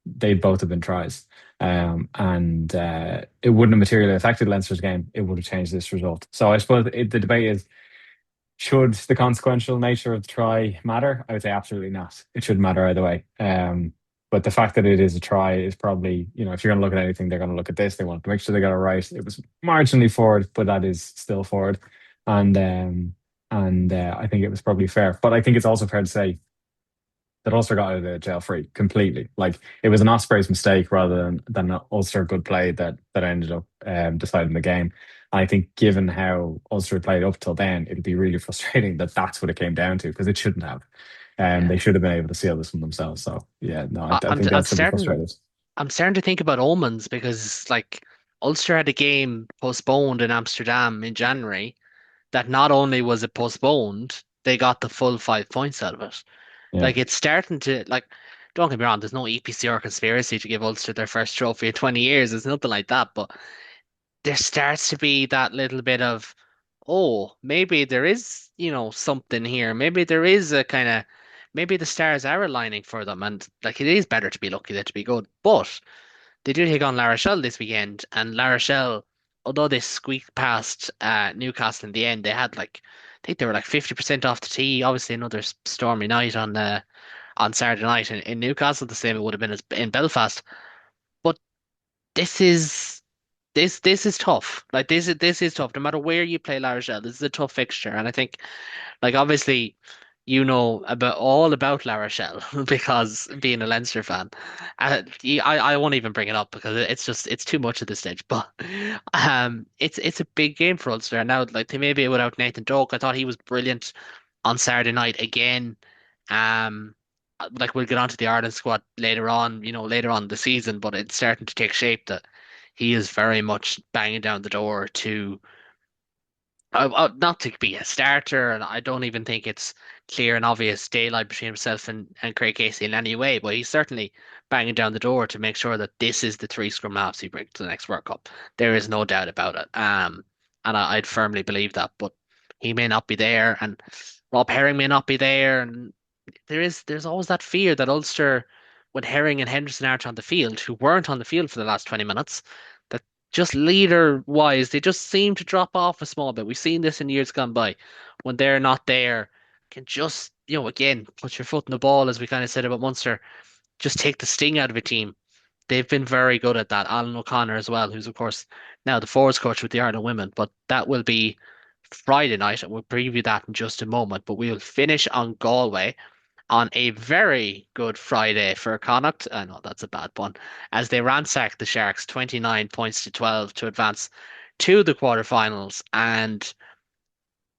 they'd both have been tries. And it wouldn't have materially affected Leinster's game. It would have changed this result. So I suppose the debate is should the consequential nature of the try matter? I would say absolutely not. It shouldn't matter either way. But the fact that it is a try is probably, if you're going to look at anything, they're going to look at this. They want to make sure they got it right. It was marginally forward, but that is still forward. And I think it was probably fair. But I think it's also fair to say that Ulster got out of jail free completely. Like it was an Ospreys mistake rather than an Ulster good play that ended up deciding the game. And I think given how Ulster had played up till then, it'd be really frustrating that that's what it came down to because it shouldn't have. Yeah. They should have been able to seal this one themselves. So yeah, no, I, I, I I'm think I'm they'll still be starting frustrated. I'm starting to think about omens because like Ulster had a game postponed in Amsterdam in January that not only was it postponed, they got the full 5 points out of it. Yeah. Like it's starting to like don't get me wrong, there's no EPCR conspiracy to give Ulster their first trophy in 20 years. There's nothing like that, but there starts to be that little bit of, oh, maybe there is, something here. Maybe there is a kind of maybe the stars are aligning for them and like it is better to be lucky than to be good. But they do take on La Rochelle this weekend, and La Rochelle, although they squeaked past Newcastle in the end, they had like I think they were like 50% off the tee. Obviously, another stormy night on Saturday night in Newcastle, the same it would have been as in Belfast. But this is this is tough. Like this is tough. No matter where you play La Rochelle, this is a tough fixture, and I think like obviously, all about La Rochelle because being a Leinster fan, I won't even bring it up because it's too much at this stage. But it's a big game for Ulster and now. Like they may be without Nathan Doak. I thought he was brilliant on Saturday night again. Um, like we'll get onto the Ireland squad later on, later on in the season, but it's starting to take shape that he is very much banging down the door not to be a starter, and I don't even think it's clear and obvious daylight between himself and Craig Casey in any way, but he's certainly banging down the door to make sure that this is the three scrum halves he brings to the next World Cup. There is no doubt about it. And I'd firmly believe that, but he may not be there, and Rob Herring may not be there, and there's always that fear that Ulster, when Herring and Henderson aren't on the field, who weren't on the field for the last 20 minutes, that just leader wise, they just seem to drop off a small bit. We've seen this in years gone by. When they're not there, can just, again, put your foot in the ball, as we kind of said about Munster, just take the sting out of a team. They've been very good at that. Alan O'Connor as well, who's of course now the forwards coach with the Ireland women, but that will be Friday night, and we'll preview that in just a moment. But we'll finish on Galway on a very good Friday for Connacht. I know that's a bad pun. As they ransack the Sharks 29 points to 12 to advance to the quarterfinals. And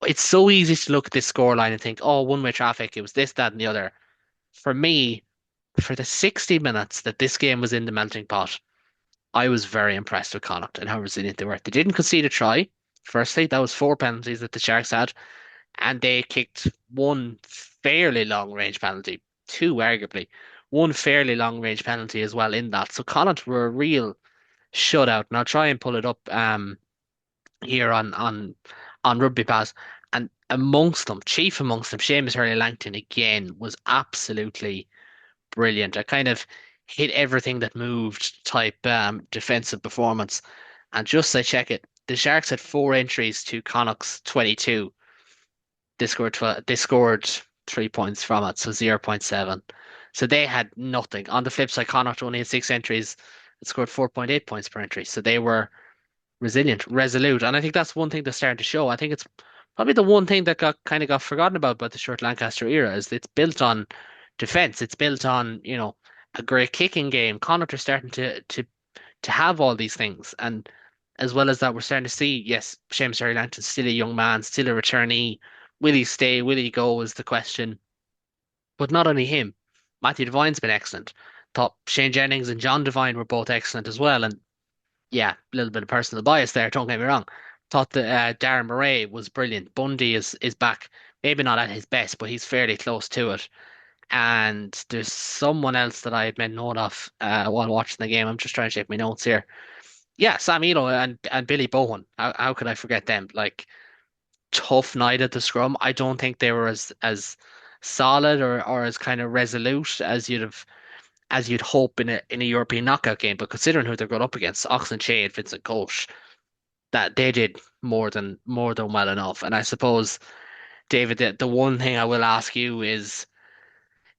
it's so easy to look at this scoreline and think, oh, one-way traffic, it was this, that, and the other. For me, for the 60 minutes that this game was in the melting pot, I was very impressed with Connacht and how resilient they were. They didn't concede a try. Firstly, that was four penalties that the Sharks had, and they kicked one fairly long range penalty, two arguably, one fairly long range penalty as well in that. So Connacht were a real shutout, and I'll try and pull it up here on Rugby Pass. And amongst them, chief amongst them, Seamus Hurley Langton again was absolutely brilliant. I kind of hit everything that moved type defensive performance. And just I check it, the Sharks had four entries to Connacht's 22. They scored 3 points from it, so 0.7. So they had nothing. On the flip side, Connacht only had six entries and scored 4.8 points per entry. So they were resilient, resolute. And I think that's one thing that's starting to show. I think it's probably the one thing that got forgotten about the Stuart Lancaster era is it's built on defense. It's built on, a great kicking game. Connacht are starting to have all these things. And as well as that, we're starting to see, yes, Seamus Langton's still a young man, still a returnee. Will he stay? Will he go? Is the question. But not only him, Matthew Devine's been excellent. Thought Shane Jennings and John Devine were both excellent as well. And yeah, a little bit of personal bias there, don't get me wrong. Thought that Darren Murray was brilliant. Bundy is back, maybe not at his best, but he's fairly close to it. And there's someone else that I had made note of while watching the game. I'm just trying to check my notes here. Yeah, Sam Elo and Billy Bowen. How could I forget them? Like, tough night at the scrum. I don't think they were as solid or as kind of resolute as you'd hope in a European knockout game. But considering who they're going up against, Oxen Shea and Vincent Coach, that they did more than well enough. And I suppose, David, the one thing I will ask you is,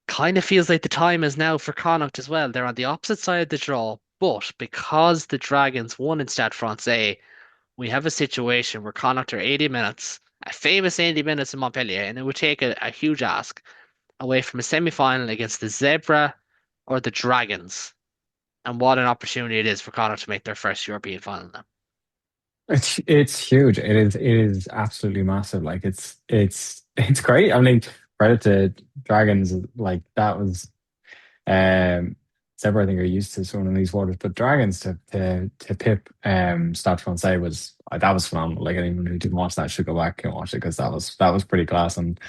kind of feels like the time is now for Connacht as well. They're on the opposite side of the draw, but because the Dragons won in Stade Francais, we have a situation where Connacht are 80 minutes, a famous 80 minutes in Montpellier, and it would take a huge ask away from a semi-final against the Zebra or the Dragons. And what an opportunity it is for Connacht to make their first European final now. It's huge. It is absolutely massive. Like it's great. I mean, credit to Dragons. Like that was Zebra, I think, are used to swimming in these waters, but Dragons to pip Stade Francais was that was phenomenal. Like anyone who didn't watch that should go back and watch it because that was pretty class. And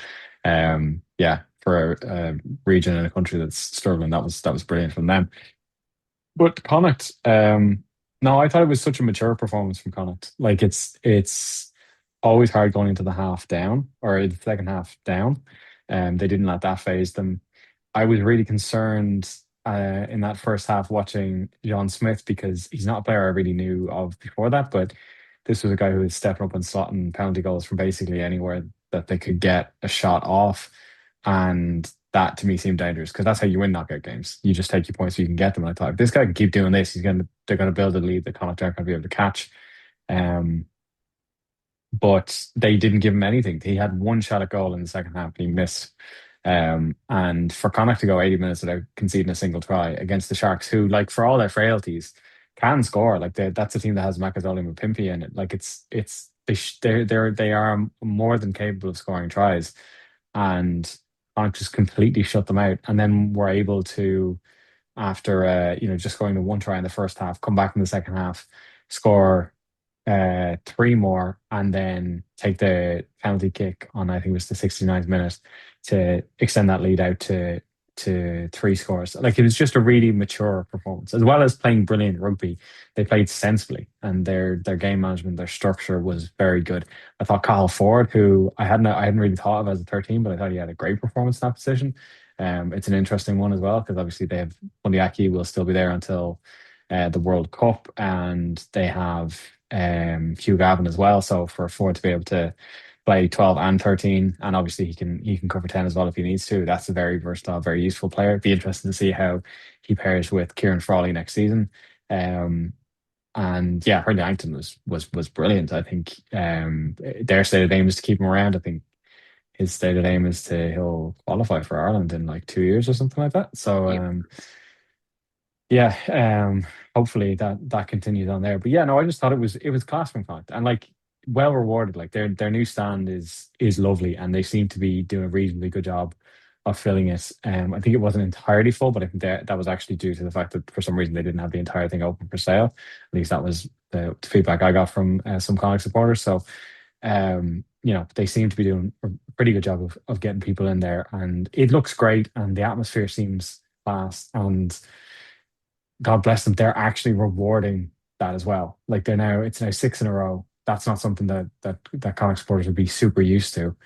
yeah, for a region and a country that's struggling, that was brilliant from them. But Connacht, no, I thought it was such a mature performance from Connacht. Like it's always hard going into the half down or the second half down. They didn't let that phase them. I was really concerned in that first half watching John Smith because he's not a player I really knew of before that, but this was a guy who was stepping up and slotting penalty goals from basically anywhere that they could get a shot off. And that to me seemed dangerous because that's how you win knockout games. You just take your points so you can get them. And I thought if this guy can keep doing this, they're gonna build a lead that Connacht aren't gonna be able to catch. Um, but they didn't give him anything. He had one shot at goal in the second half and he missed. And for Connacht to go 80 minutes without conceding a single try against the Sharks, who, like, for all their frailties, can score. Like that's a team that has Makazole and Pimpy in it. Like they are more than capable of scoring tries, and Connacht just completely shut them out. And then were able to, after just scoring the one try in the first half, come back in the second half, score three more, and then take the penalty kick on, I think it was the 69th minute, to extend that lead out to three scores. Like, it was just a really mature performance, as well as playing brilliant rugby. They played sensibly, and their game management, their structure was very good. I thought Kyle Ford, who I hadn't really thought of as a 13, but I thought he had a great performance in that position. It's an interesting one as well, because obviously they have Bundyaki will still be there until the World Cup, and they have Hugh Gavin as well. So for Ford to be able to play 12 and 13, and obviously he can cover 10 as well if he needs to. That's a very versatile, very useful player. It'd be interesting to see how he pairs with Kieran Frawley next season. Um, and yeah, Hurley Langton was brilliant. I think their stated aim is to keep him around. I think his stated aim is he'll qualify for Ireland in like 2 years or something like that. So Yep. yeah, hopefully that continues on there. But yeah, no, I just thought it was class from Connacht, and like well rewarded. Like their new stand is lovely, and they seem to be doing a reasonably good job of filling it. I think it wasn't entirely full, but I think that was actually due to the fact that for some reason they didn't have the entire thing open for sale. At least that was the feedback I got from some Connacht supporters. So they seem to be doing a pretty good job of getting people in there, and it looks great, and the atmosphere seems class, and God bless them, they're actually rewarding that as well. Like it's now six in a row. That's not something that Connacht supporters would be super used to.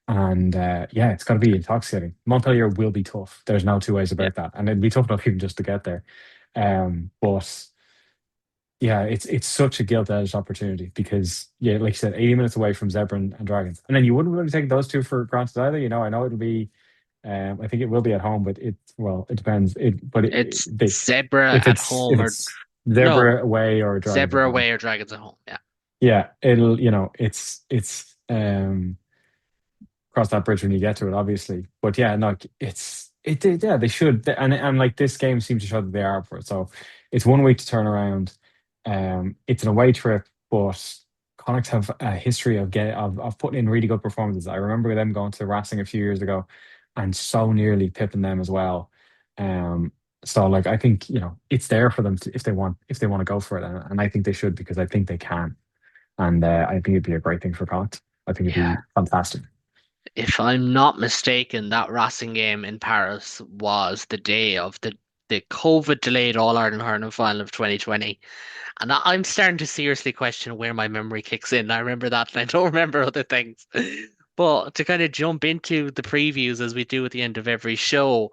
And yeah, it's got to be intoxicating. Montpellier will be tough. There's no two ways Yeah. about that, and it'd be tough enough even just to get there. But yeah, it's such a gilt-edged opportunity, because yeah, like you said, 80 minutes away from Zebra and Dragons, and then you wouldn't really take those two for granted either. I know it'll be. I think it will be at home, but it depends. It's Zebra If at it's home if or it's no, Zebra away or Dragons at Zebra home, away or Dragons at home. Yeah. yeah, it'll it's cross that bridge when you get to it, obviously. But yeah, no, yeah, they should, and like this game seems to show that they are up for it. So it's 1 week to turn around. It's an away trip, but Connacht have a history of putting in really good performances. I remember them going to Racing a few years ago, and so nearly pipping them as well. Um, so like I think it's there for them if they want to go for it, and I think they should, because I think they can, and I think it'd be a great thing for Connacht. I think it'd Yeah. be fantastic. If I'm not mistaken, that Racing game in Paris was the day of the COVID delayed All Ireland hurling final of 2020. And I'm starting to seriously question where my memory kicks in. I remember that and I don't remember other things. But to kind of jump into the previews as we do at the end of every show,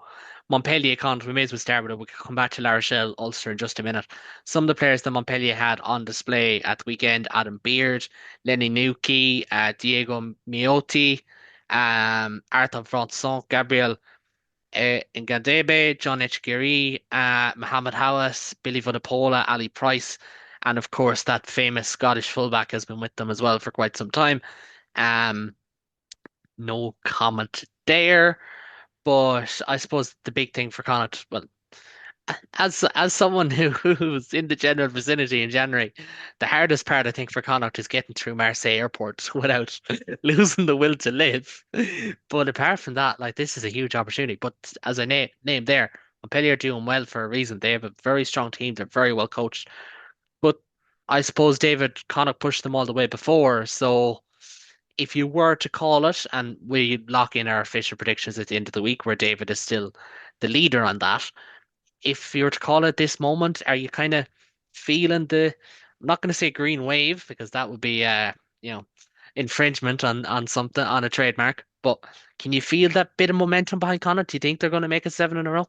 Montpellier Connacht, we may as well start with it. We can come back to La Rochelle, Ulster in just a minute. Some of the players that Montpellier had on display at the weekend: Adam Beard, Lenny Nuki, Diego Miotti, Arthur Franson, Gabriel Ngandebe, John Etchgiri, Mohammed Hawas, Billy Vunipola, Ali Price, and of course that famous Scottish fullback has been with them as well for quite some time. Um, no comment there, but I suppose the big thing for Connacht, well, as someone who's in the general vicinity in January, the hardest part I think for Connacht is getting through Marseille Airport without losing the will to live. But apart from that, like this is a huge opportunity. But as I named there, Montpellier are doing well for a reason. They have a very strong team. They're very well coached. But I suppose David Connacht pushed them all the way before. So if you were to call it, and we lock in our official predictions at the end of the week, where David is still the leader on that, if you were to call it this moment, are you kind of feeling I'm not going to say green wave because that would be you know, infringement on something, on a trademark, but can you feel that bit of momentum behind Connacht? Do you think they're going to make it seven in a row?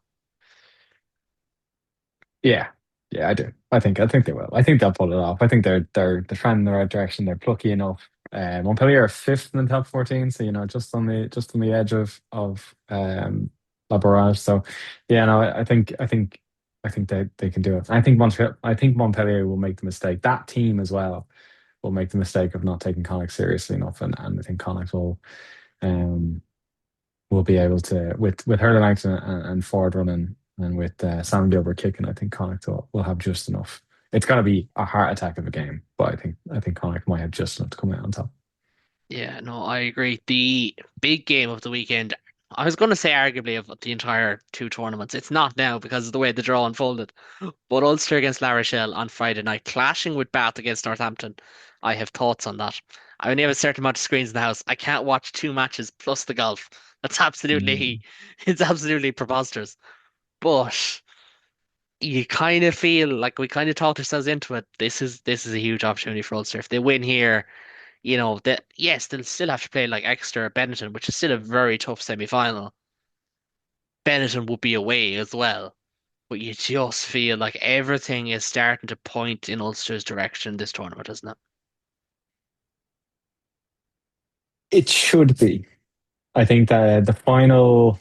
Yeah, yeah, I do. I think they will. I think they'll pull it off. I think they're trending in the right direction. They're plucky enough. Montpellier are fifth in the top 14, so just on the edge of La Barrage. So yeah, no, I think they can do it. I think Montpellier will make the mistake. That team as well will make the mistake of not taking Connacht seriously enough, and I think Connacht um will be able to, with Hurley Langton and Ford running, and with Sam Gilbert kicking. I think Connacht will have just enough. It's going to be a heart attack of a game, but I think Connacht might have just enough to come out on top. Yeah, no, I agree. The big game of the weekend, I was going to say arguably of the entire two tournaments. It's not now because of the way the draw unfolded. But Ulster against La Rochelle on Friday night, clashing with Bath against Northampton. I have thoughts on that. I only have a certain amount of screens in the house. I can't watch two matches plus the golf. That's absolutely, Mm. it's absolutely preposterous. But you kind of feel like we kind of talked ourselves into it. This is a huge opportunity for Ulster. If they win here, that yes, they'll still have to play like Exeter or Benetton, which is still a very tough semi-final. Benetton would be away as well. But you just feel like everything is starting to point in Ulster's direction this tournament, isn't it? It should be. I think that the final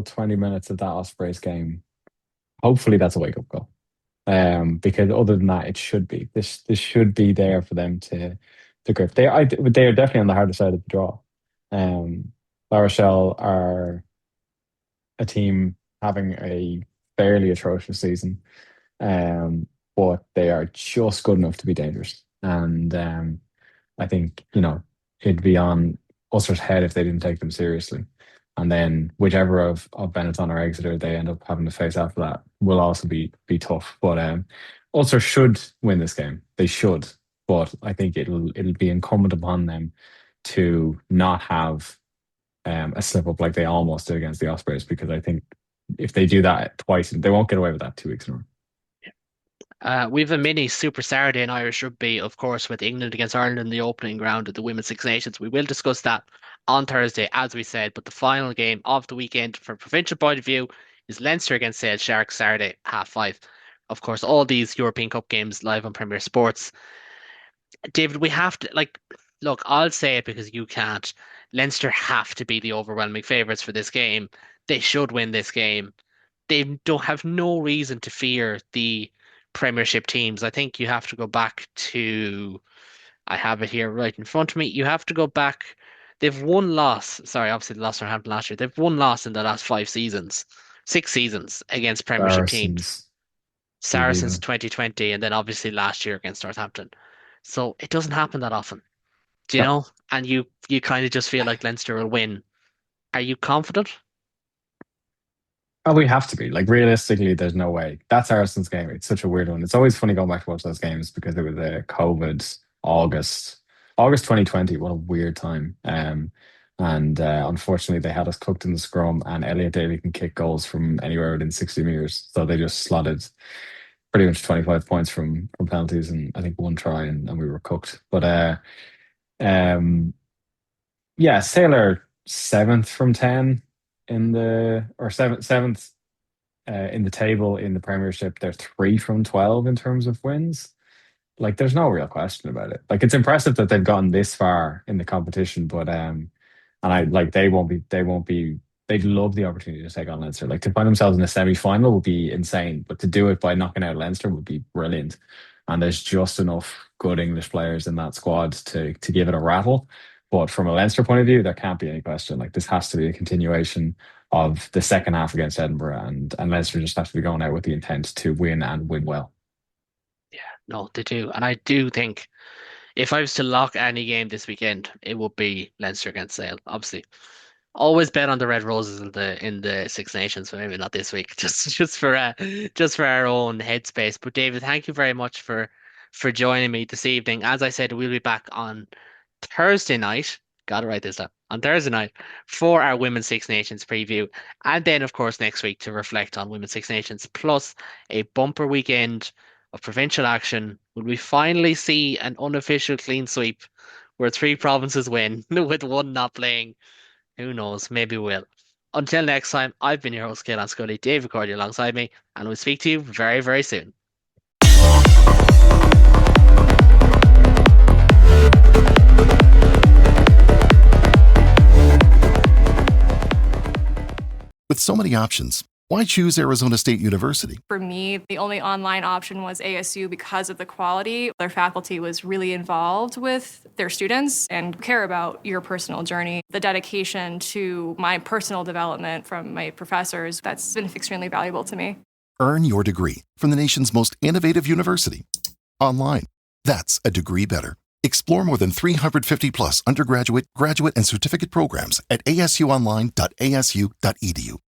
20 minutes of that Ospreys game, hopefully that's a wake-up call. Because other than that, it should be. This should be there for them to grip. They are definitely on the harder side of the draw. Um, La Rochelle are a team having a fairly atrocious season, but they are just good enough to be dangerous. And I think, it'd be on Ulster's head if they didn't take them seriously. And then whichever of Benetton or Exeter they end up having to face after that will also be tough. But Ulster should win this game. They should. But I think it'll be incumbent upon them to not have a slip up like they almost did against the Ospreys, because I think if they do that twice, they won't get away with that 2 weeks in a row. We've a mini Super Saturday in Irish rugby, of course, with England against Ireland in the opening round of the Women's Six Nations. We will discuss that on Thursday, as we said. But the final game of the weekend, from a provincial point of view, is Leinster against Sale Sharks Saturday, 5:30. Of course, all these European Cup games live on Premier Sports. David, we have to look. I'll say it because you can't. Leinster have to be the overwhelming favourites for this game. They should win this game. They don't have no reason to fear the Premiership teams. I think you have to go back to, I have it here right in front of me. You have to go back. They've one loss. Sorry, obviously they lost Northampton last year. They've one loss in the last 5 seasons, 6 seasons against Premiership teams. Saracens, you've Saracens even. 2020, and then obviously last year against Northampton. So it doesn't happen that often, do you No. know? And you kind of just feel like Leinster will win. Are you confident? Oh, we have to be. Like, realistically, there's no way. That's Arsenal's game. It's such a weird one. It's always funny going back to watch those games because it was a COVID August 2020. What a weird time. And unfortunately, they had us cooked in the scrum, and Elliot Daly can kick goals from anywhere within 60 meters. So they just slotted pretty much 25 points from penalties, and I think one try, and we were cooked. But um, yeah, Sailor seventh from 10 in the or seventh in the table in the Premiership. They're 3 from 12 in terms of wins. Like, there's no real question about it. Like, it's impressive that they've gotten this far in the competition, but and I like they won't be. They'd love the opportunity to take on Leinster. Like, to find themselves in a semi-final would be insane, but to do it by knocking out Leinster would be brilliant. And there's just enough good English players in that squad to give it a rattle. But from a Leinster point of view, there can't be any question. Like, this has to be a continuation of the second half against Edinburgh, and Leinster just have to be going out with the intent to win and win well. Yeah, no, they do. And I do think if I was to lock any game this weekend, it would be Leinster against Sale. Obviously, always bet on the Red Roses in the Six Nations, but maybe not this week. Just for our own headspace. But David, thank you very much for joining me this evening. As I said, we'll be back on Thursday night. Gotta write this down. On Thursday night for our Women's Six Nations preview. And then, of course, next week to reflect on Women's Six Nations, plus a bumper weekend of provincial action. Will we finally see an unofficial clean sweep where three provinces win with one not playing? Who knows? Maybe we will. Until next time, I've been your host, Caolán Scully, David Cordy alongside me, and we'll speak to you very, very soon. With so many options, why choose Arizona State University? For me, the only online option was ASU because of the quality. Their faculty was really involved with their students and care about your personal journey. The dedication to my personal development from my professors, that's been extremely valuable to me. Earn your degree from the nation's most innovative university. Online. That's a degree better. Explore more than 350 plus undergraduate, graduate, and certificate programs at asuonline.asu.edu.